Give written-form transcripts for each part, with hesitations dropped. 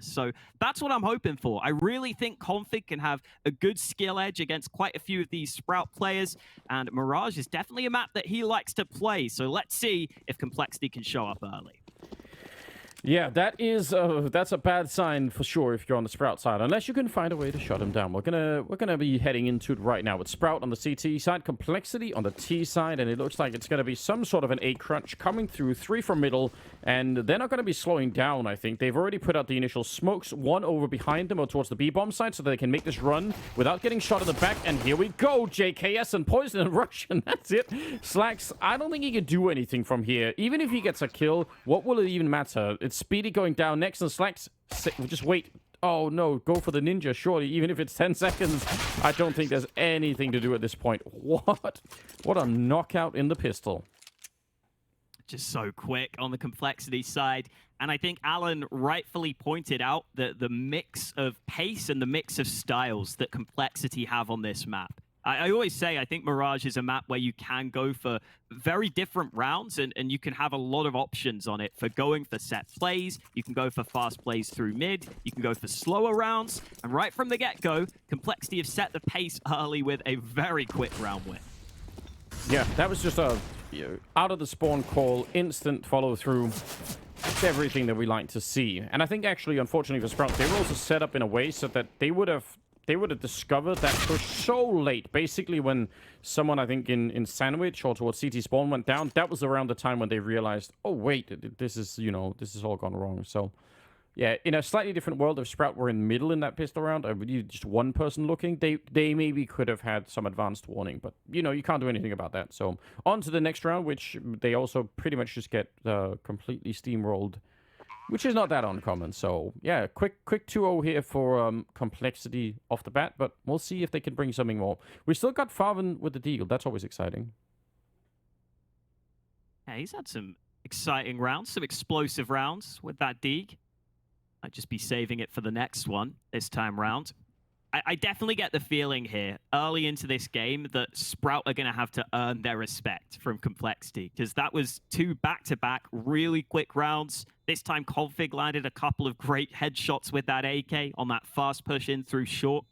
So that's what I'm hoping for. I really think Config can have a good skill edge against quite a few of these Sprout players, and Mirage is definitely a map that he likes to play. So let's see if Complexity can show up early. Yeah, that's a bad sign for sure if you're on the Sprout side, unless you can find a way to shut him down. We're gonna be heading into it right now with Sprout on the CT side, Complexity on the T side, and it looks like it's gonna be some sort of an A crunch coming through, 3 from middle, and they're not gonna be slowing down. I think they've already put out the initial smokes, 1 over behind them or towards the B bomb side, so they can make this run without getting shot in the back. And here we go, JKS and Poison and Russian. That's it. Slacks, I don't think he can do anything from here. Even if he gets a kill, what will it even matter? It's Speedy going down next, and Slacks, just wait. Oh no, go for the ninja, surely, even if it's 10 seconds. I don't think there's anything to do at this point. What a knockout in the pistol. Just so quick on the Complexity side. And I think Alan rightfully pointed out that the mix of pace and the mix of styles that Complexity have on this map. I always say I think Mirage is a map where you can go for very different rounds, and you can have a lot of options on it for going for set plays. You can go for fast plays through mid. You can go for slower rounds. And right from the get-go, Complexity have set the pace early with a very quick round win. Yeah, that was just a out of the spawn call, instant follow-through. It's everything that we like to see. And I think actually, unfortunately for Sprout, they were also set up in a way so that they would have discovered that push so late. Basically, when someone, I think, in Sandwich or towards CT spawn went down, that was around the time when they realized, oh, wait, this is all gone wrong. So, yeah, in a slightly different world, if Sprout were in middle in that pistol round, with just one person looking, they maybe could have had some advanced warning. But, you can't do anything about that. So, on to the next round, which they also pretty much just get completely steamrolled, which is not that uncommon. So, yeah, quick 2-0 here for Complexity off the bat, but we'll see if they can bring something more. We still got Farven with the deal. That's always exciting. Yeah, he's had some exciting rounds, some explosive rounds with that Deeg. Might just be saving it for the next one this time round. I definitely get the feeling here, early into this game, that Sprout are going to have to earn their respect from Complexity, because that was 2 back-to-back really quick rounds. This time, Config landed a couple of great headshots with that AK on that fast push in through short.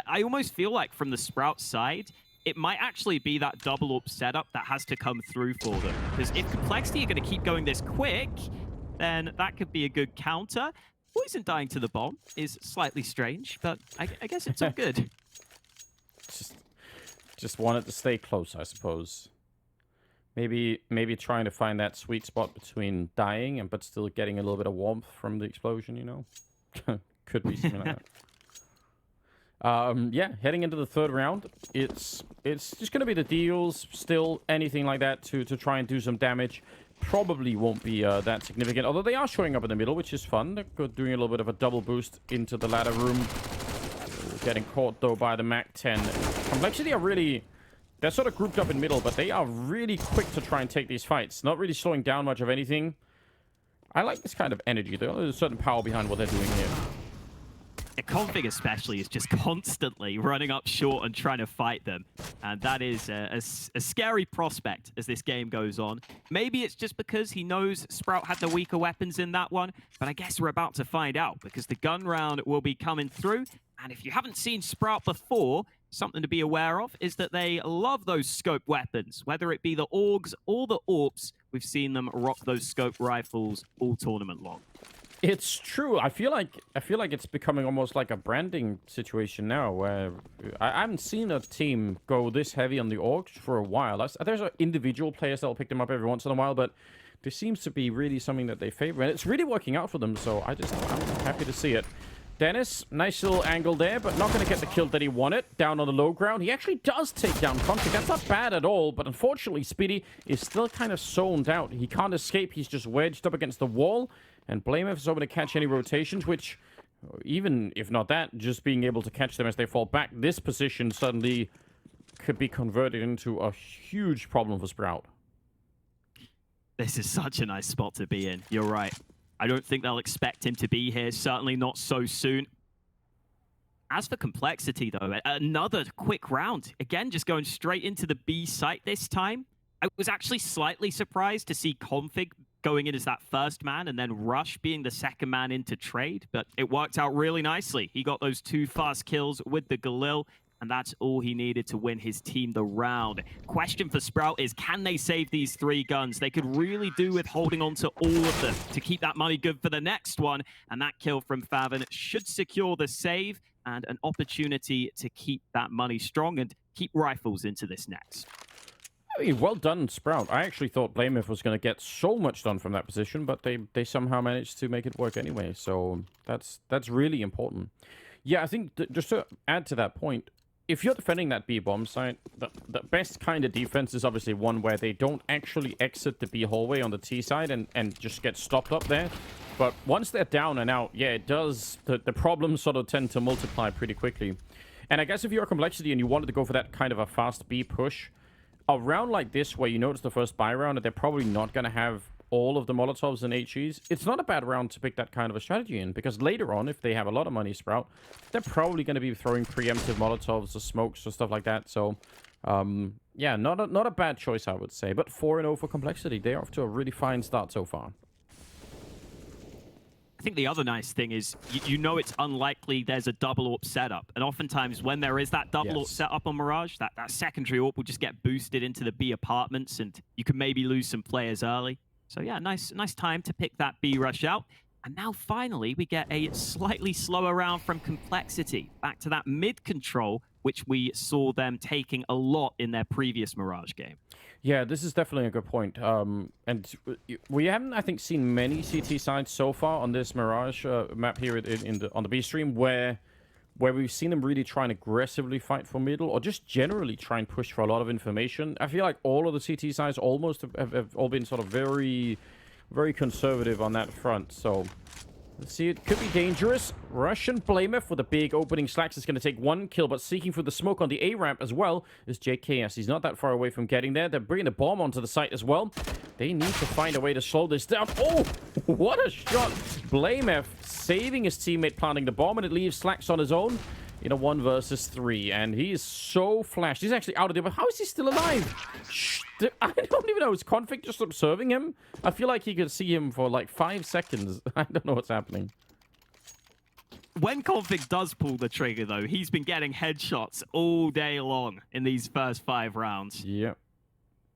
I almost feel like from the Sprout side, it might actually be that double-up setup that has to come through for them. Because if Complexity are going to keep going this quick, then that could be a good counter. Poison dying to the bomb is slightly strange, but I guess it's all good. Just wanted to stay close, I suppose. Maybe trying to find that sweet spot between dying but still getting a little bit of warmth from the explosion, Could be something like that. Yeah, heading into the 3rd round, it's just going to be the deals, still anything like that to try and do some damage. Probably won't be that significant, although they are showing up in the middle, which is fun. They're doing a little bit of a double boost into the ladder room. Getting caught, though, by the MAC-10. Complexity are really... They're sort of grouped up in middle, but they are really quick to try and take these fights. Not really slowing down much of anything. I like this kind of energy. There's a certain power behind what they're doing here. Config especially is just constantly running up short and trying to fight them. And that is a scary prospect as this game goes on. Maybe it's just because he knows Sprout had the weaker weapons in that one, but I guess we're about to find out because the gun round will be coming through. And if you haven't seen Sprout before, something to be aware of is that they love those scope weapons, whether it be the AUGs or the AWPs. We've seen them rock those scope rifles all tournament long. It's true. I feel like it's becoming almost like a branding situation now, where I haven't seen a team go this heavy on the AUGs for a while. There's individual players that'll pick them up every once in a while, but there seems to be really something that they favor, and it's really working out for them. So I'm happy to see it. Dennis, nice little angle there, but not going to get the kill that he wanted. Down on the low ground. He actually does take down Config. That's not bad at all, but unfortunately, Speedy is still kind of zoned out. He can't escape. He's just wedged up against the wall. And Blamev is able to catch any rotations, which, even if not that, just being able to catch them as they fall back, this position suddenly could be converted into a huge problem for Sprout. This is such a nice spot to be in. You're right. I don't think they'll expect him to be here, certainly not so soon. As for Complexity, though, another quick round. Again, just going straight into the B site this time. I was actually slightly surprised to see Config going in as that first man and then Rush being the second man into trade, but it worked out really nicely. He got those 2 fast kills with the Galil, and that's all he needed to win his team the round. Question for Sprout is, can they save these 3 guns? They could really do with holding on to all of them to keep that money good for the next one, and that kill from Favin should secure the save and an opportunity to keep that money strong and keep rifles into this next. I mean, well done, Sprout. I actually thought Blameth was going to get so much done from that position, but they somehow managed to make it work anyway. So that's really important. Yeah, I think just to add to that point, if you're defending that B bomb site, the best kind of defense is obviously one where they don't actually exit the B hallway on the T side and just get stopped up there. But once they're down and out, yeah, it does. The problems sort of tend to multiply pretty quickly. And I guess if you're a Complexity and you wanted to go for that kind of a fast B push, a round like this where you notice the first buy round that they're probably not going to have all of the Molotovs and HEs, it's not a bad round to pick that kind of a strategy in, because later on, if they have a lot of money, Sprout, they're probably going to be throwing preemptive Molotovs or smokes or stuff like that. So, yeah, not a bad choice, I would say. But 4-0 for Complexity. They're off to a really fine start so far. I think the other nice thing is, you know it's unlikely there's a double AWP setup. And oftentimes when there is that double AWP setup on Mirage, that secondary AWP will just get boosted into the B apartments and you can maybe lose some players early. So yeah, nice time to pick that B rush out. And now finally we get a slightly slower round from Complexity. Back to that mid control, which we saw them taking a lot in their previous Mirage game. Yeah, this is definitely a good point. And we haven't, I think, seen many CT sides so far on this Mirage map here on the B stream where we've seen them really try and aggressively fight for middle or just generally try and push for a lot of information. I feel like all of the CT sides almost have all been sort of very, very conservative on that front. So let's see, it could be dangerous. Russian Blameth with a big opening. Slacks is going to take 1 kill, but seeking for the smoke on the A ramp as well is JKS. He's not that far away from getting there. They're bringing a bomb onto the site as well. They need to find a way to slow this down. Oh, what a shot. Blameth saving his teammate planting the bomb, and it leaves Slacks on his own in a 1 versus 3. And he is so flashed. He's actually out of there, but how is he still alive? I don't even know. Is Config just observing him? I feel like he could see him for like 5 seconds. I don't know what's happening. When Config does pull the trigger, though, he's been getting headshots all day long in these first 5 rounds. Yep.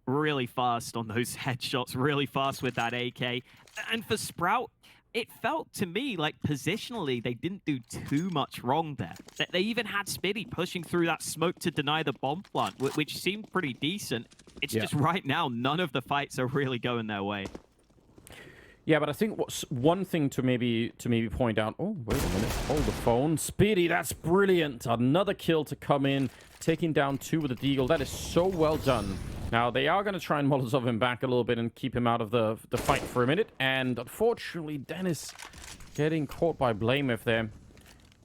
Really fast on those headshots, really fast with that AK. And for Sprout, it felt to me like positionally they didn't do too much wrong there. They even had Spitty pushing through that smoke to deny the bomb plant, which seemed pretty decent. It's just right now, none of the fights are really going their way. Yeah, but I think what's one thing to maybe point out. Oh, wait a minute. Hold the phone. Speedy, that's brilliant. Another kill to come in, taking down 2 with the Deagle. That is so well done. Now, they are going to try and Molotov him back a little bit and keep him out of the fight for a minute. And unfortunately, Dennis getting caught by Blameth there.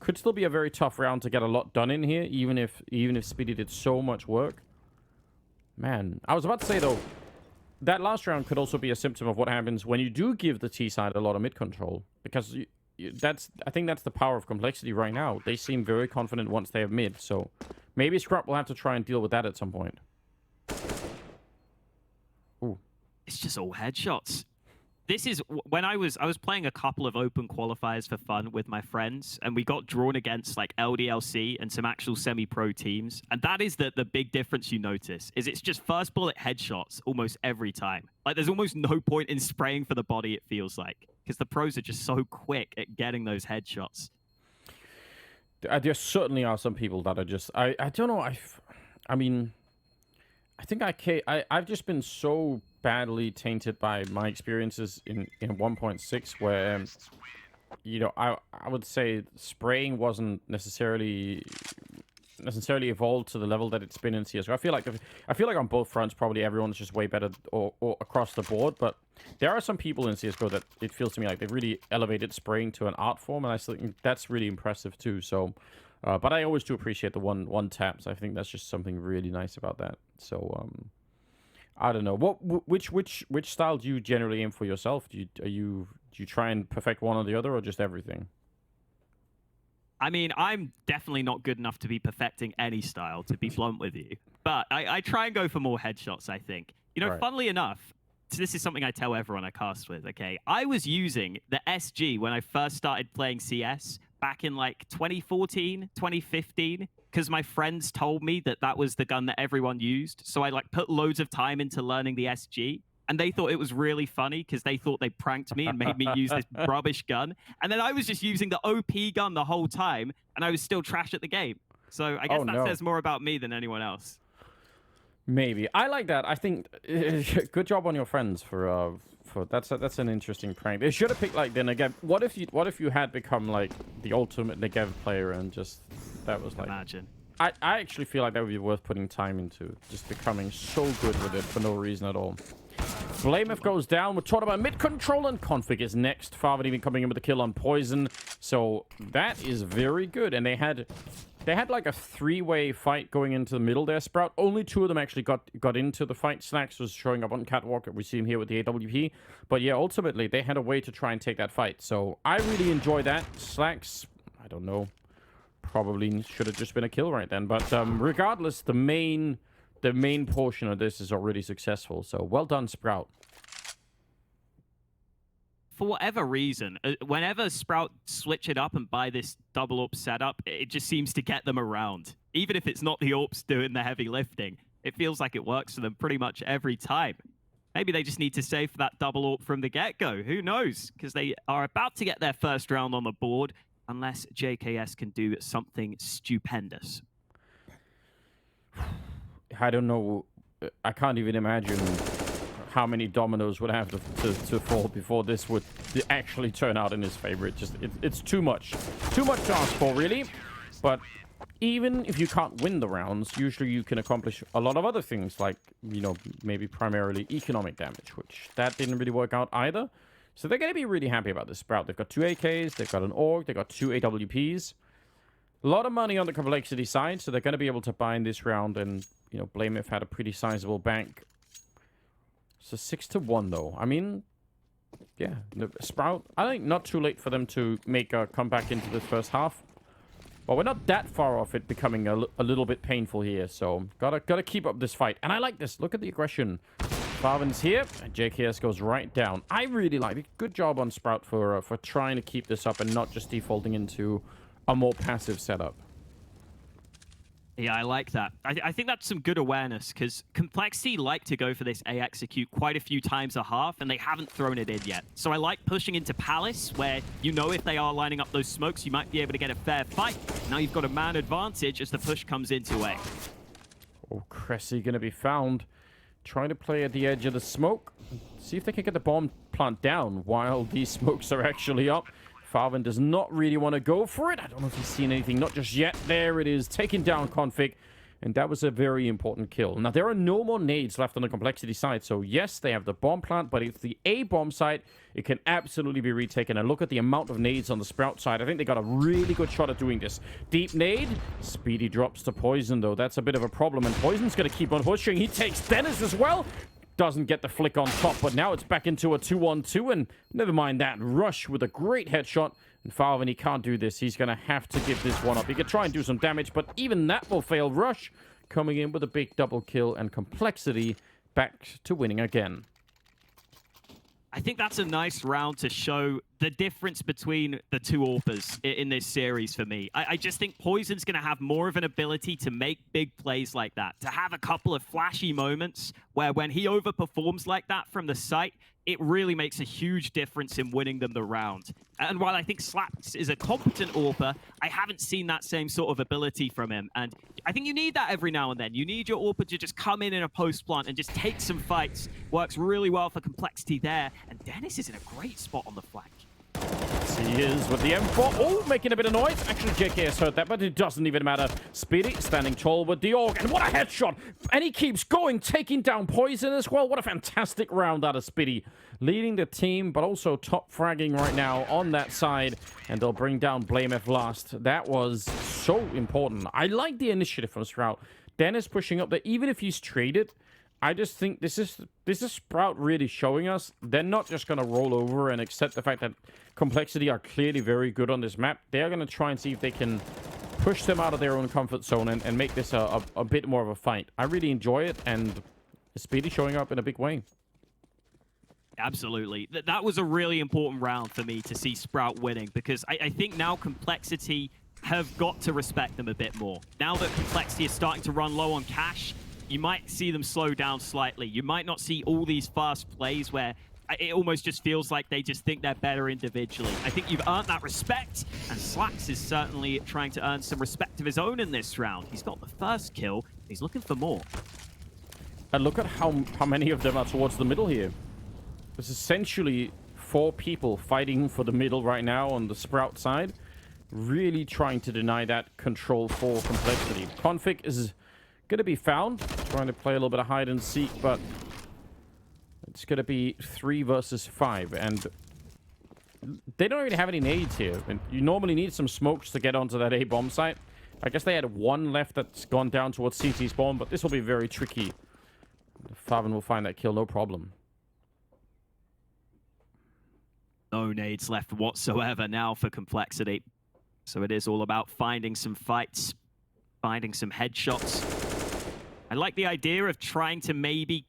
Could still be a very tough round to get a lot done in here, even if Speedy did so much work. Man, I was about to say, though, that last round could also be a symptom of what happens when you do give the T side a lot of mid control. Because I think that's the power of Complexity right now. They seem very confident once they have mid. So maybe Scrap will have to try and deal with that at some point. Ooh. It's just all headshots. This is when I was playing a couple of open qualifiers for fun with my friends, and we got drawn against like LDLC and some actual semi-pro teams. And that is the big difference you notice, is it's just first bullet headshots almost every time. Like there's almost no point in spraying for the body, it feels like, because the pros are just so quick at getting those headshots. There certainly are some people that are just, I don't know, I mean, I think I've just been so badly tainted by my experiences in 1.6 where, you know, I would say spraying wasn't necessarily evolved to the level that it's been in CSGO. I feel like on both fronts probably everyone's just way better or across the board, but there are some people in CSGO that it feels to me like they've really elevated spraying to an art form, and I still think that's really impressive too. So but I always do appreciate the one taps. I think that's just something really nice about that. So I don't know. Which style do you generally aim for yourself? Do you try and perfect one or the other, or just everything? I mean, I'm definitely not good enough to be perfecting any style, to be blunt with you. But I try and go for more headshots, I think. You know, Right. Funnily enough, So this is something I tell everyone I cast with, okay? I was using the SG when I first started playing CS back in like 2014, 2015, because my friends told me that that was the gun that everyone used. So I like put loads of time into learning the SG. And they thought it was really funny because they thought they pranked me and made me use this rubbish gun. And then I was just using the OP gun the whole time, and I was still trash at the game. So I guess that says more about me than anyone else. Maybe. I like that. I think good job on your friends for that's an interesting prank. They should have picked like the Negev. What if you had become like the ultimate Negev player and just that was like imagine. I actually feel like that would be worth putting time into, just becoming so good with it for no reason at all. Blameth goes down. We're talking about mid-control, and Config is next. Farvan even coming in with a kill on Poison. So that is very good. And they had like a three-way fight going into the middle there, Sprout. Only two of them actually got into the fight. Slacks was showing up on Catwalk. We see him here with the AWP. But yeah, ultimately, they had a way to try and take that fight. So I really enjoy that. Slacks, I don't know. Probably should have just been a kill right then. But regardless, the main portion of this is already successful. So well done, Sprout. For whatever reason, whenever Sprout switch it up and buy this double AWP setup, it just seems to get them around. Even if it's not the AWPs doing the heavy lifting, it feels like it works for them pretty much every time. Maybe they just need to save for that double AWP from the get-go. Who knows? Because they are about to get their first round on the board, unless JKS can do something stupendous. I don't know. I can't even imagine how many dominoes would have to fall before this would actually turn out in his favor. It's too much. Too much to ask for, really. But even if you can't win the rounds, usually you can accomplish a lot of other things, like, you know, maybe primarily economic damage, which that didn't really work out either. So they're going to be really happy about this Sprout. They've got 2 AKs, they've got an AUG, they've got 2 AWPs. A lot of money on the complexity side, so they're going to be able to buy in this round, and, you know, Blameth had a pretty sizable bank. So 6-1, though. I mean, yeah, Sprout, I think not too late for them to make a comeback into this first half. But we're not that far off it becoming a little bit painful here, so gotta keep up this fight. And I like this. Look at the aggression. Farvan's here, and JKS goes right down. I really like it. Good job on Sprout for trying to keep this up and not just defaulting into a more passive setup. Yeah, I like that. I think that's some good awareness, because Complexity like to go for this A execute quite a few times a half, and they haven't thrown it in yet. So I like pushing into Palace, where you know if they are lining up those smokes, you might be able to get a fair fight. Now you've got a man advantage as the push comes into A. Oh, Cressy going to be found. Trying to play at the edge of the smoke. See if they can get the bomb plant down while these smokes are actually up. Farvan does not really want to go for it. I don't know if he's seen anything. Not just yet. There it is. Taking down Config. And that was a very important kill. Now, there are no more nades left on the complexity side. So, yes, they have the bomb plant. But it's the A bomb side. It can absolutely be retaken. And look at the amount of nades on the Sprout side. I think they got a really good shot at doing this. Deep nade. Speedy drops to Poison, though. That's a bit of a problem. And Poison's going to keep on pushing. He takes Dennis as well. Doesn't get the flick on top, but now it's back into a 2-on-2, and never mind that. Rush with a great headshot, and Farvan, he can't do this. He's going to have to give this one up. He could try and do some damage, but even that will fail. Rush coming in with a big double kill, and Complexity back to winning again. I think that's a nice round to show the difference between the two AWPers in this series for me. I just think Poison's going to have more of an ability to make big plays like that, to have a couple of flashy moments where when he overperforms like that from the site, it really makes a huge difference in winning them the round. And while I think Slaps is a competent AWPer, I haven't seen that same sort of ability from him. And I think you need that every now and then. You need your AWPer to just come in a post plant and just take some fights. Works really well for Complexity there. And Dennis is in a great spot on the flank. He is with the M4. Oh, making a bit of noise. Actually, JKS heard that, but it doesn't even matter. Speedy standing tall with the AUG. And what a headshot. And he keeps going, taking down Poison as well. What a fantastic round out of Speedy. Leading the team, but also top fragging right now on that side. And they'll bring down Blameth last. That was so important. I like the initiative from Sprout. Dennis pushing up there, even if he's traded. I just think this is Sprout really showing us they're not just going to roll over and accept the fact that Complexity are clearly very good on this map. They're going to try and see if they can push them out of their own comfort zone and make this a bit more of a fight. I really enjoy it, and Speedy showing up in a big way. Absolutely. That was a really important round for me to see Sprout winning, because I think now Complexity have got to respect them a bit more. Now that Complexity is starting to run low on cash, you might see them slow down slightly. You might not see all these fast plays where it almost just feels like they just think they're better individually. I think you've earned that respect, and Slacks is certainly trying to earn some respect of his own in this round. He's got the first kill. He's looking for more. And look at how many of them are towards the middle here. There's essentially 4 people fighting for the middle right now on the Sprout side. Really trying to deny that control for Complexity. Config is going to be found. Trying to play a little bit of hide and seek, but it's going to be 3 versus 5. And they don't really have any nades here. And you normally need some smokes to get onto that A bomb site. I guess they had 1 left that's gone down towards CT spawn, but this will be very tricky. Faven will find that kill, no problem. No nades left whatsoever now for Complexity. So it is all about finding some fights, finding some headshots. I like the idea of trying to maybe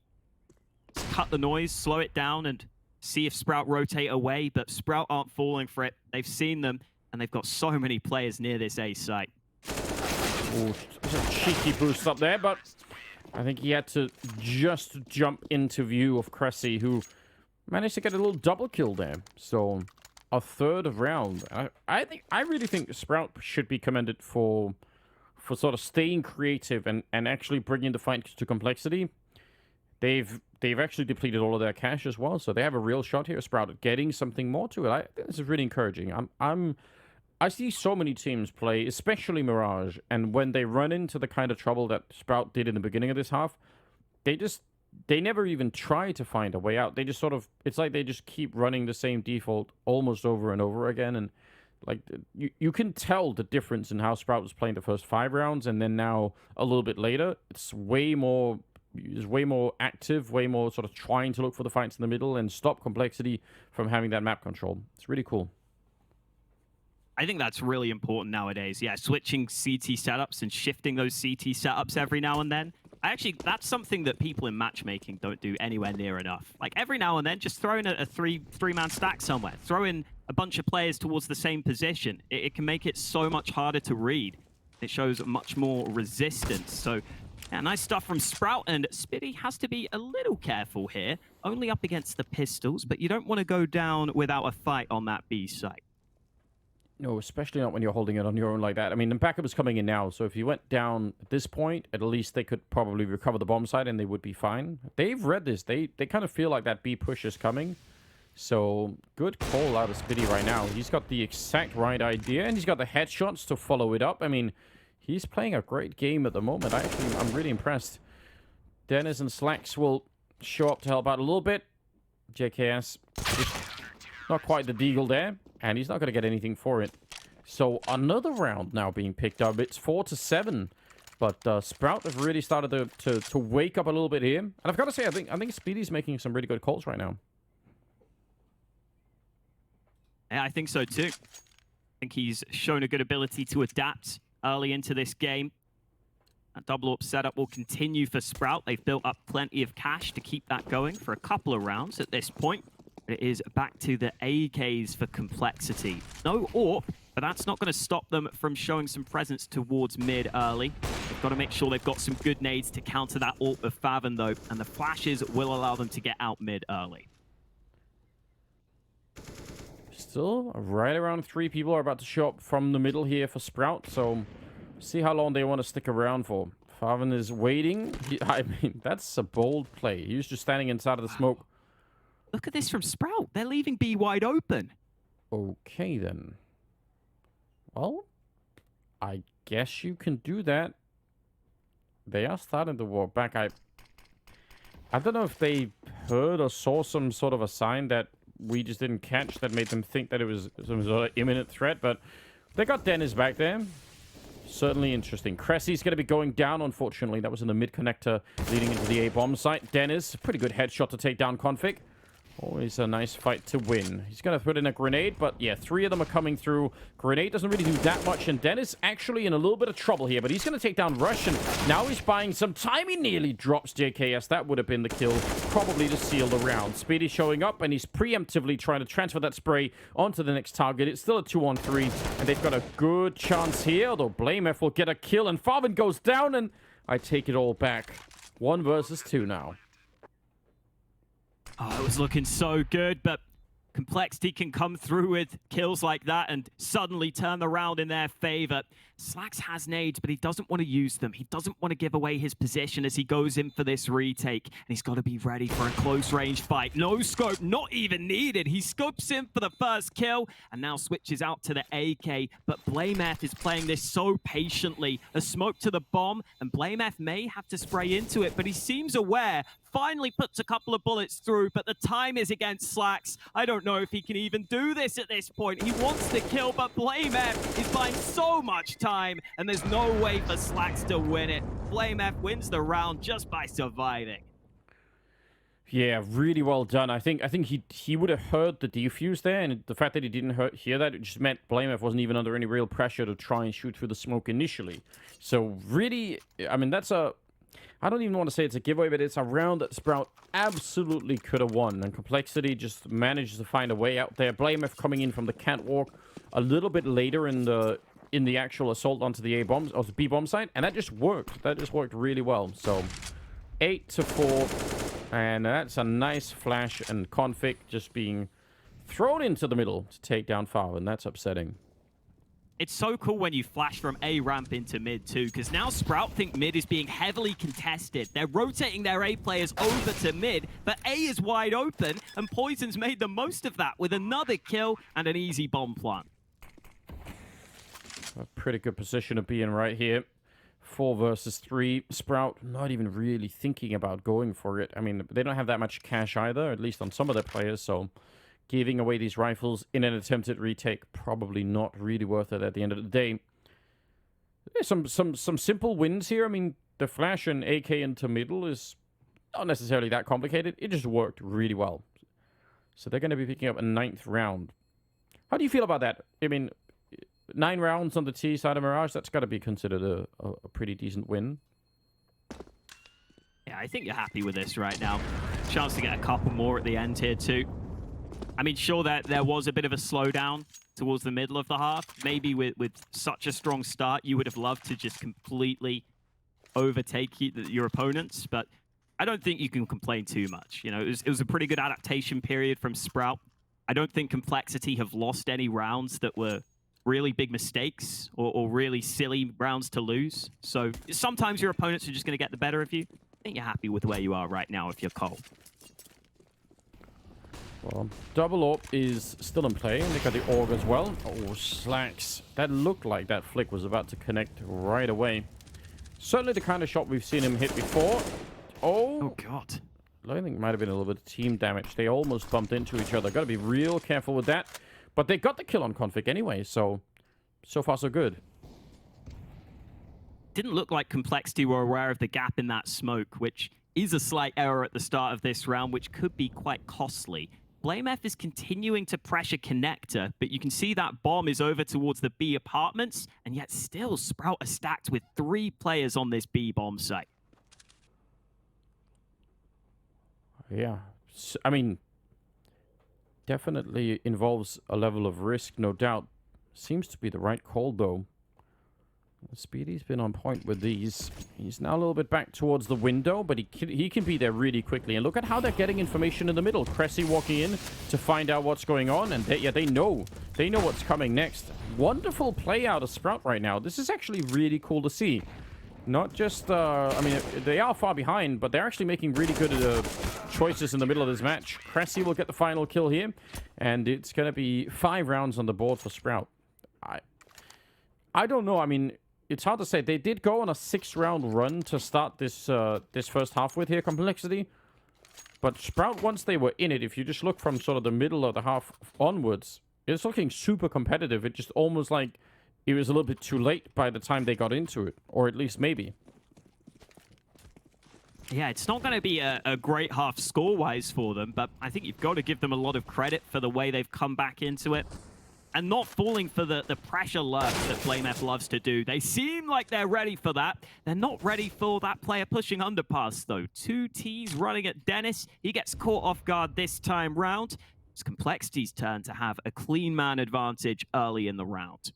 cut the noise, slow it down, and see if Sprout rotate away, but Sprout aren't falling for it. They've seen them, and they've got so many players near this A site. Oh, there's a cheeky boost up there, but I think he had to just jump into view of Cressy, who managed to get a little double kill there. So a third of round. I really think Sprout should be commended for sort of staying creative and actually bringing the fight to Complexity. They've actually depleted all of their cash as well, so they have a real shot here. Sprout at getting something more to it. I think this is really encouraging. I see so many teams play, especially Mirage, and when they run into the kind of trouble that Sprout did in the beginning of this half, they never even try to find a way out. They just sort of, it's like they just keep running the same default almost over and over again. And like you can tell the difference in how Sprout was playing the first 5 rounds, and then now a little bit later, it's way more active, way more sort of trying to look for the fights in the middle and stop Complexity from having that map control. It's really cool. I think that's really important nowadays. Yeah, switching CT setups and shifting those CT setups every now and then. Actually, that's something that people in matchmaking don't do anywhere near enough. Like, every now and then, just throw in a three-man stack somewhere. Throw in a bunch of players towards the same position. It can make it so much harder to read. It shows much more resistance. So, yeah, nice stuff from Sprout, and Spitty has to be a little careful here. Only up against the pistols, but you don't want to go down without a fight on that B site. No, especially not when you're holding it on your own like that. I mean, the backup is coming in now, so if you went down at this point, at least they could probably recover the bomb site and they would be fine. They've read this. They kind of feel like that B push is coming. So, good call out of Spitty right now. He's got the exact right idea, and he's got the headshots to follow it up. I mean, he's playing a great game at the moment. I'm really impressed. Dennis and Slacks will show up to help out a little bit. JKS, not quite the deagle there. And he's not going to get anything for it. So another round now being picked up. It's 4-7. But Sprout have really started to wake up a little bit here. And I've got to say, I think Speedy's making some really good calls right now. Yeah, I think so too. I think he's shown a good ability to adapt early into this game. That double up setup will continue for Sprout. They've built up plenty of cash to keep that going for a couple of rounds at this point. It is back to the AKs for Complexity. No AWP, but that's not going to stop them from showing some presence towards mid early. They've got to make sure they've got some good nades to counter that AWP of Faven, though, and the flashes will allow them to get out mid early. Still, right around 3 people are about to show up from the middle here for Sprout, so see how long they want to stick around for. Faven is waiting. I mean, that's a bold play. He was just standing inside of the smoke. Look at this from Sprout. They're leaving B wide open. Okay, then. Well, I guess you can do that. They are starting to walk back. I don't know if they heard or saw some sort of a sign that we just didn't catch that made them think that it was some sort of imminent threat, but they got Dennis back there. Certainly interesting. Cressy's going to be going down, unfortunately. That was in the mid-connector leading into the A-bomb site. Dennis, pretty good headshot to take down Config. Always a nice fight to win. He's going to put in a grenade, but yeah, 3 of them are coming through. Grenade doesn't really do that much, and Dennis actually in a little bit of trouble here, but he's going to take down Rush, and now he's buying some time. He nearly drops JKS. That would have been the kill, probably to seal the round. Speedy showing up, and he's preemptively trying to transfer that spray onto the next target. It's still a 2-on-3, and they've got a good chance here, although BlameF will get a kill, and Farvin goes down, and I take it all back. 1 versus 2 now. Oh, it was looking so good, but Complexity can come through with kills like that and suddenly turn the round in their favor. Slax has nades, but he doesn't want to use them. He doesn't want to give away his position as he goes in for this retake. And he's got to be ready for a close-range fight. No scope, not even needed. He scopes in for the first kill and now switches out to the AK. But BlameF is playing this so patiently. A smoke to the bomb, and BlameF may have to spray into it, but he seems aware. Finally puts a couple of bullets through, but the time is against Slax. I don't know if he can even do this at this point. He wants to kill, but BlameF is buying so much time, and there's no way for Slax to win it. BlameF wins the round just by surviving. Yeah, really well done. I think he would have heard the defuse there, and the fact that he didn't hear that, it just meant BlameF wasn't even under any real pressure to try and shoot through the smoke initially. So really, I mean, that's a... I don't even want to say it's a giveaway, but it's a round that Sprout absolutely could have won. And Complexity just managed to find a way out there. BlameF coming in from the catwalk a little bit later in the actual assault onto the A-bombs, or the B-bomb site. And that just worked. That just worked really well. So 8-4. And that's a nice flash, and Config just being thrown into the middle to take down Farvin. That's upsetting. It's so cool when you flash from A ramp into mid too, because now Sprout think mid is being heavily contested. They're rotating their A players over to mid, but A is wide open, and Poison's made the most of that with another kill and an easy bomb plant. A pretty good position to be in right here. 4 versus 3. Sprout not even really thinking about going for it. I mean, they don't have that much cash either, at least on some of their players, so... giving away these rifles in an attempted retake, probably not really worth it at the end of the day. There's some simple wins here. I mean, the flash and AK into middle is not necessarily that complicated. It just worked really well. So they're going to be picking up a 9th round. How do you feel about that? I mean, 9 rounds on the T side of Mirage, that's got to be considered a pretty decent win. Yeah, I think you're happy with this right now. Chance to get a couple more at the end here too. I mean, sure that there was a bit of a slowdown towards the middle of the half. Maybe with such a strong start, you would have loved to just completely overtake your opponents, but I don't think you can complain too much. You know, it was a pretty good adaptation period from Sprout. I don't think Complexity have lost any rounds that were really big mistakes or really silly rounds to lose. So sometimes your opponents are just going to get the better of you. I think you're happy with where you are right now if you're Cole. Well, double AWP is still in play, and they got the AUG as well. Oh, Slacks. That looked like that flick was about to connect right away. Certainly the kind of shot we've seen him hit before. Oh God. I think it might have been a little bit of team damage. They almost bumped into each other. Got to be real careful with that. But they got the kill on Config anyway, so far so good. Didn't look like Complexity were aware of the gap in that smoke, which is a slight error at the start of this round, which could be quite costly. BlameF is continuing to pressure Connector, but you can see that bomb is over towards the B apartments, and yet still Sprout are stacked with 3 players on this B bomb site. Yeah, I mean, definitely involves a level of risk, no doubt. Seems to be the right call, though. Speedy's been on point with these. He's now a little bit back towards the window, but he can be there really quickly. And look at how they're getting information in the middle. Cressy walking in to find out what's going on, and they know what's coming next. Wonderful play out of Sprout right now. This is actually really cool to see. Not just, I mean, they are far behind, but they're actually making really good choices in the middle of this match. Cressy will get the final kill here, and it's going to be 5 rounds on the board for Sprout. I don't know. I mean, it's hard to say. They did go on a 6-round run to start this this first half with here, Complexity. But Sprout, once they were in it, if you just look from sort of the middle of the half onwards, it's looking super competitive. It just almost like it was a little bit too late by the time they got into it. Or at least maybe. Yeah, it's not going to be a great half score-wise for them, but I think you've got to give them a lot of credit for the way they've come back into it and not falling for the pressure lurk that FlameF loves to do. They seem like they're ready for that. They're not ready for that player pushing underpass, though. 2 Ts running at Dennis. He gets caught off guard this time round. It's Complexity's turn to have a clean man advantage early in the round.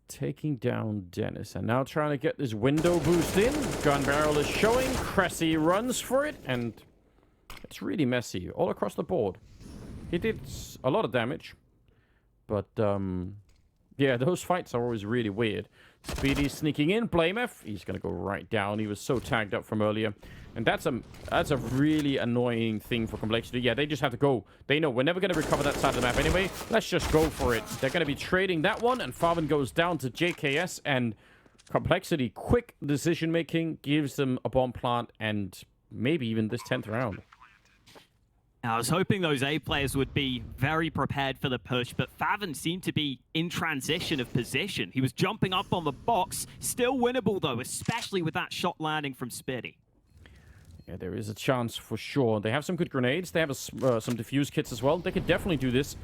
Taking down Dennis, and now trying to get this window boost in. Gun barrel is showing. Cressy runs for it, and it's really messy all across the board. He did a lot of damage, but yeah, those fights are always really weird. Speedy sneaking in. BlameF, he's gonna go right down. He was so tagged up from earlier, and that's a really annoying thing for Complexity. Yeah, they just have to go. They know we're never gonna recover that side of the map anyway. Let's just go for it. They're gonna be trading that one, and Farben goes down to JKS, and Complexity, quick decision making, gives them a bomb plant and maybe even this 10th round. I was hoping those A players would be very prepared for the push, but Faven seemed to be in transition of position. He was jumping up on the box. Still winnable, though, especially with that shot landing from Spitty. Yeah, there is a chance for sure. They have some good grenades. They have some defuse kits as well. They could definitely do this.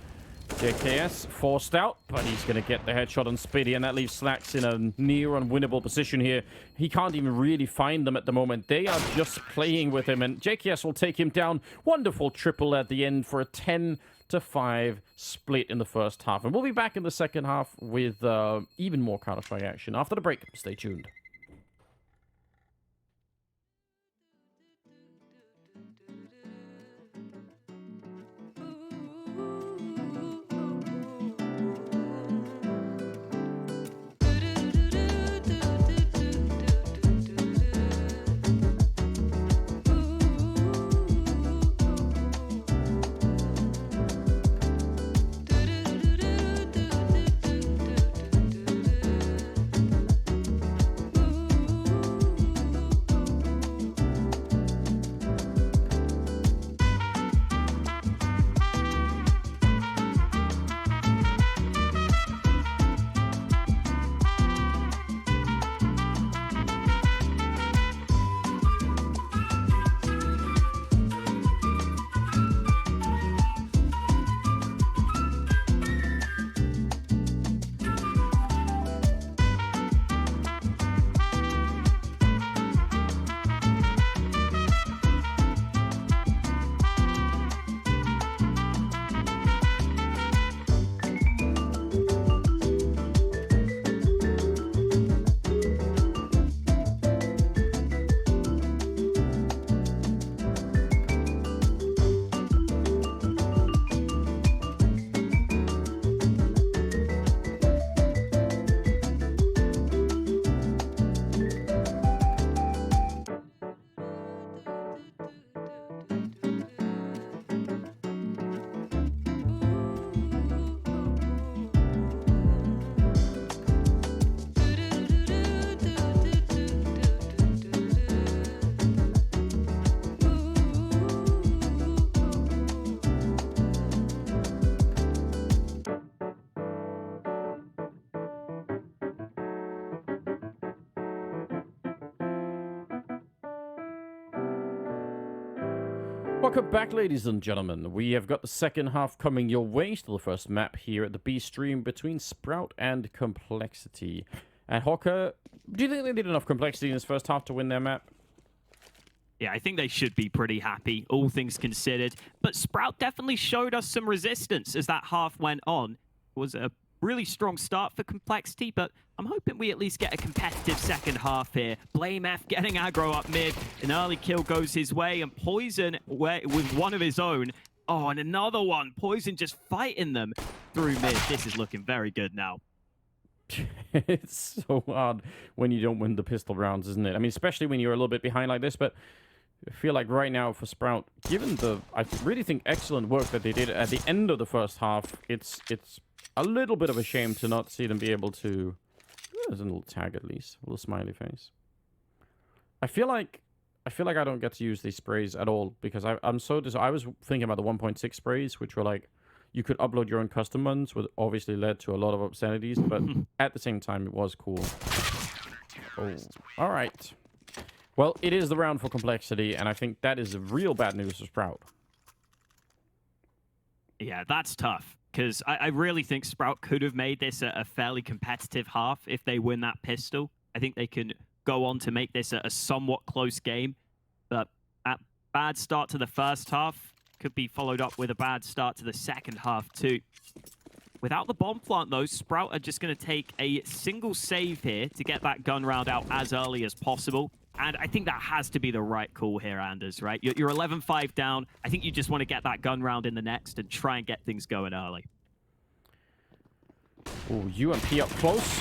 JKS forced out, but he's going to get the headshot on Spitty, and that leaves Slacks in a near unwinnable position here. He can't even really find them at the moment. They are just playing with him, and JKS will take him down. Wonderful triple at the end for a 10-5 split in the first half. And we'll be back in the second half with even more Counter-Strike action after the break. Stay tuned. Welcome back, ladies and gentlemen. We have got the second half coming your way. Still the first map here at the B stream between Sprout and Complexity. And Hawker, do you think they did enough Complexity in this first half to win their map? Yeah, I think they should be pretty happy, all things considered. But Sprout definitely showed us some resistance as that half went on. It was a really strong start for Complexity, but I'm hoping we at least get a competitive second half here. BlameF getting aggro up mid. An early kill goes his way, and Poison with one of his own. Oh, and another one. Poison just fighting them through mid. This is looking very good now. It's so hard when you don't win the pistol rounds, isn't it? I mean, especially when you're a little bit behind like this, but I feel like right now for Sprout, given I really think excellent work that they did at the end of the first half, it's a little bit of a shame to not see them be able to... There's a little tag at least, a little smiley face. I feel like I don't get to use these sprays at all because I'm so... I was thinking about the 1.6 sprays, which were like, you could upload your own custom ones, which obviously led to a lot of obscenities, but at the same time, it was cool. Oh, all right. Well, it is the round for complexity, and I think that is real bad news for Sprout. Yeah, that's tough. Because I really think Sprout could have made this a fairly competitive half if they win that pistol. I think they can go on to make this a somewhat close game. But that bad start to the first half could be followed up with a bad start to the second half too. Without the bomb plant, though, Sprout are just going to take a single save here to get that gun round out as early as possible. And I think that has to be the right call here, Anders, right? You're 11-5 down. I think you just want to get that gun round in the next and try and get things going early. Oh, UMP up close.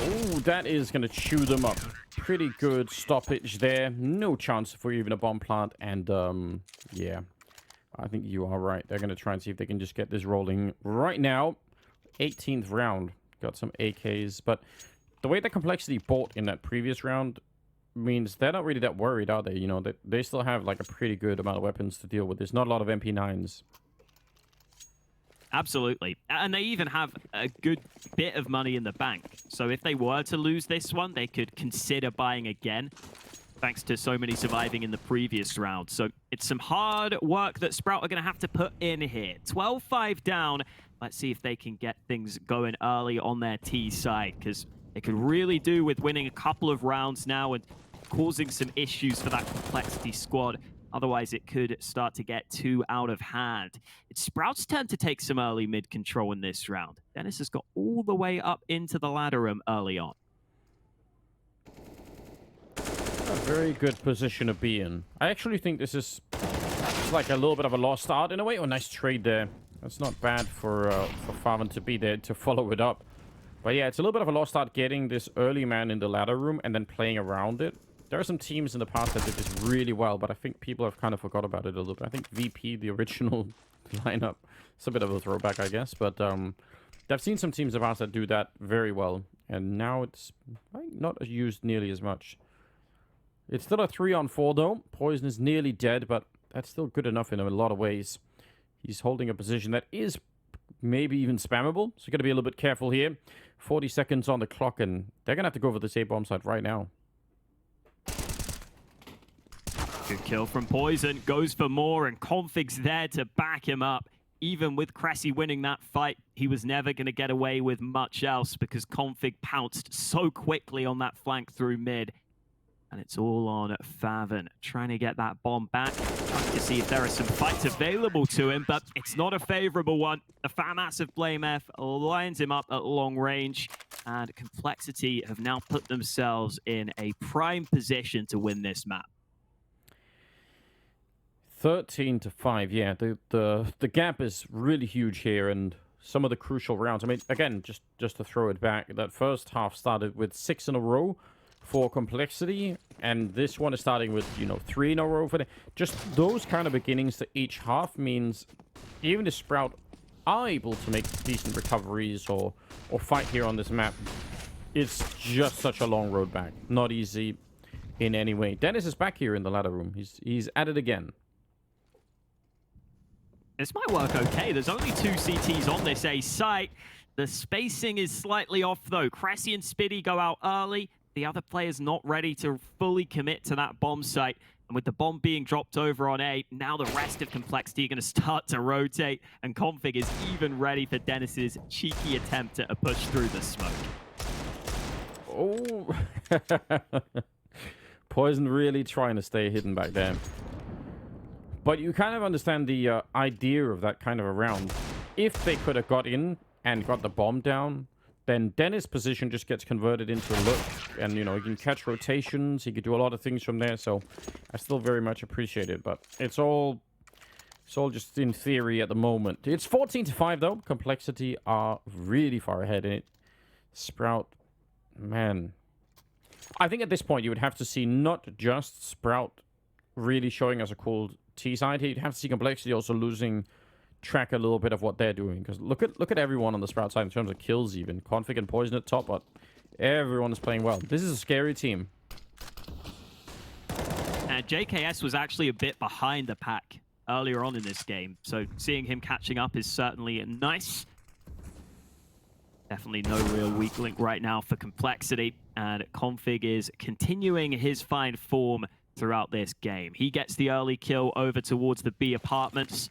Oh, that is going to chew them up. Pretty good stoppage there. No chance for even a bomb plant. And, yeah, I think you are right. They're going to try and see if they can just get this rolling right now. 18th round. Got some AKs. But the way the complexity bought in that previous round means they're not really that worried, are they? You know, they still have like a pretty good amount of weapons to deal with. There's not a lot of MP9s. Absolutely. And they even have a good bit of money in the bank. So if they were to lose this one, they could consider buying again, thanks to so many surviving in the previous round. So it's some hard work that Sprout are going to have to put in here. 12-5 down. Let's see if they can get things going early on their T side, because they could really do with winning a couple of rounds now and causing some issues for that complexity squad. Otherwise, it could start to get too out of hand. It's Sprout's turn to take some early mid control in this round. Dennis has got all the way up into the ladder room early on. A very good position to be in. I actually think this is like a little bit of a lost art in a way. Oh, nice trade there. That's not bad for Farvan to be there to follow it up. But yeah, it's a little bit of a lost art getting this early man in the ladder room and then playing around it. There are some teams in the past that did this really well, but I think people have kind of forgot about it a little bit. I think VP, the original lineup, it's a bit of a throwback, I guess. But I've seen some teams in the past that do that very well. And now it's not used nearly as much. It's still a 3-on-4, though. Poison is nearly dead, but that's still good enough in a lot of ways. He's holding a position that is maybe even spammable, so you got to be a little bit careful here. 40 seconds on the clock, and they're going to have to go for this A-bomb site right now. Good kill from Poison. Goes for more, and Config's there to back him up. Even with Cressy winning that fight, he was never going to get away with much else because Config pounced so quickly on that flank through mid. And it's all on Farvan, trying to get that bomb back, trying to see if there are some fights available to him, but it's not a favorable one. The FAMAS of Blame F lines him up at long range, and Complexity have now put themselves in a prime position to win this map. 13-5, yeah. The gap is really huge here, and some of the crucial rounds. I mean, again, just to throw it back, that first half started with 6 in a row for Complexity, and this one is starting with, 3 in a row for them. Just those kind of beginnings to each half means even if Sprout are able to make decent recoveries or fight here on this map, it's just such a long road back. Not easy in any way. Dennis is back here in the ladder room. He's at it again. This might work okay. There's only 2 CTs on this A site. The spacing is slightly off, though. Cressy and Spiddy go out early. The other player's not ready to fully commit to that bomb site. And with the bomb being dropped over on A, now the rest of Complexity are going to start to rotate. And Config is even ready for Dennis's cheeky attempt at a push through the smoke. Oh. Poison really trying to stay hidden back there. But you kind of understand the idea of that kind of a round. If they could have got in and got the bomb down, then Dennis' position just gets converted into a look. And, he can catch rotations. He could do a lot of things from there. So I still very much appreciate it. But it's all just in theory at the moment. It's 14-5, though. Complexity are really far ahead in it. Sprout, man. I think at this point you would have to see not just Sprout really showing us a cool T side here. You'd have to see Complexity also losing track a little bit of what they're doing, because look at everyone on the Sprout side in terms of kills. Even Config and Poison at top, but everyone is playing well. This is a scary team. And JKS was actually a bit behind the pack earlier on in this game, so seeing him catching up is certainly nice. Definitely no real weak link right now for Complexity, and Config is continuing his fine form throughout this game. He gets the early kill over towards the B apartments.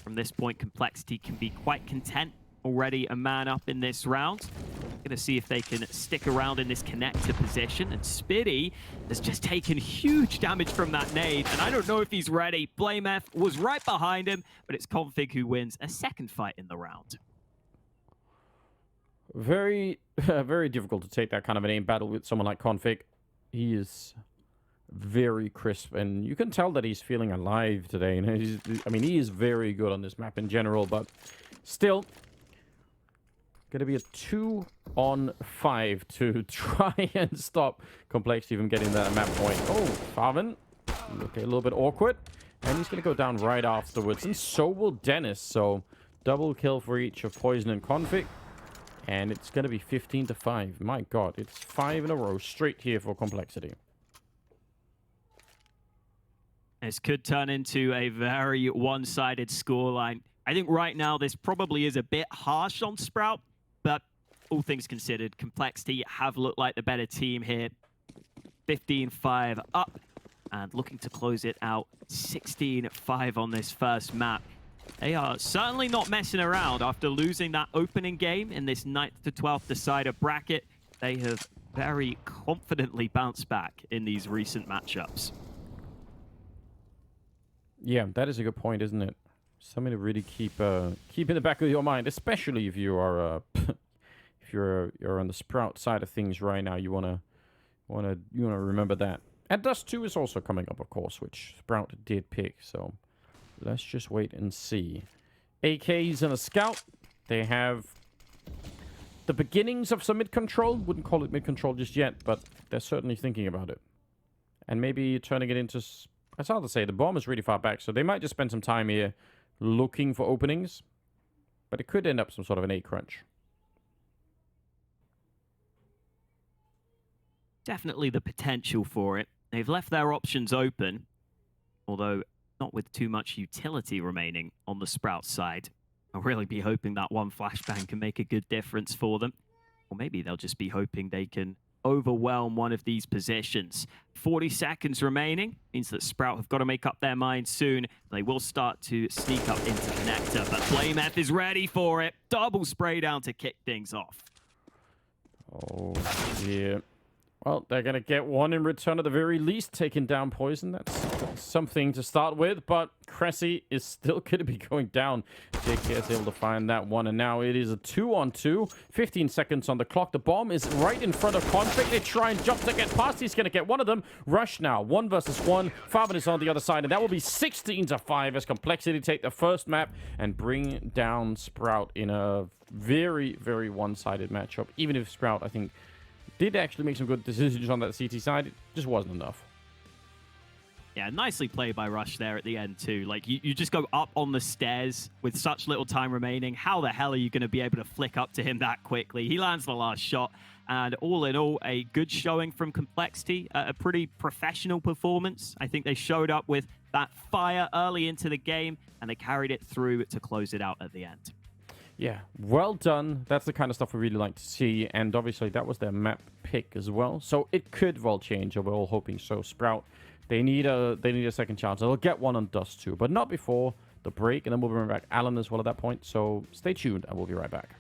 From this point, Complexity can be quite content. Already a man up in this round. Gonna see if they can stick around in this connector position. And Spitty has just taken huge damage from that nade, and I don't know if he's ready. BlameF was right behind him, but it's Config who wins a second fight in the round. Very, very difficult to take that kind of an aim battle with someone like Config. He is very crisp, and you can tell that he's feeling alive today. And I mean, he is very good on this map in general, but still, gonna be a 2-on-5 to try and stop Complexity from getting that map point. Oh, Farvin, looking a little bit awkward, and he's gonna go down right afterwards, and so will Dennis. So double kill for each of Poison and Config. And it's going to be 15-5. My god, it's 5 in a row straight here for Complexity. This could turn into a very one-sided scoreline. I think right now this probably is a bit harsh on Sprout, but all things considered, Complexity have looked like the better team here. 15-5 up, and looking to close it out 16-5 on this first map. They are certainly not messing around after losing that opening game in this 9th to 12th decider bracket. They have very confidently bounced back in these recent matchups. Yeah, that is a good point, isn't it? Something to really keep in the back of your mind, especially if you are if you're on the Sprout side of things right now. You wanna remember that. And Dust 2 is also coming up, of course, which Sprout did pick. So let's just wait and see. AKs and a scout. They have the beginnings of some mid-control. Wouldn't call it mid-control just yet, but they're certainly thinking about it. And maybe turning it into... It's hard to say. The bomb is really far back, so they might just spend some time here looking for openings. But it could end up some sort of an A crunch. Definitely the potential for it. They've left their options open, although not with too much utility remaining on the Sprout side. I'll really be hoping that one flashbang can make a good difference for them. Or maybe they'll just be hoping they can overwhelm one of these positions. 40 seconds remaining means that Sprout have got to make up their mind soon. They will start to sneak up into connector, but BlameF is ready for it. Double spray down to kick things off. Oh, yeah. Well, they're going to get one in return at the very least, taking down Poison. That's something to start with, but Cressy is still going to be going down. JK is able to find that one, and now it is a 2-on-2. 15 seconds on the clock. The bomb is right in front of Config. They try and jump to get past. He's going to get one of them. Rush now. 1 versus 1. Farben is on the other side, and that will be 16-5 as Complexity take the first map and bring down Sprout in a very, very one-sided matchup. Even if Sprout, I think, did actually make some good decisions on that CT side, it just wasn't enough. Yeah, nicely played by Rush there at the end too. Like, you just go up on the stairs with such little time remaining. How the hell are you going to be able to flick up to him that quickly? He lands the last shot, and all in all, a good showing from Complexity. A pretty professional performance. I think they showed up with that fire early into the game, and they carried it through to close it out at the end. Yeah, well done. That's the kind of stuff we really like to see. And obviously, that was their map pick as well. So it could well change, and we're all hoping so. Sprout, they need a second chance. They'll get one on Dust too, but not before the break. And then we'll bring back Alan as well at that point. So stay tuned, and we'll be right back.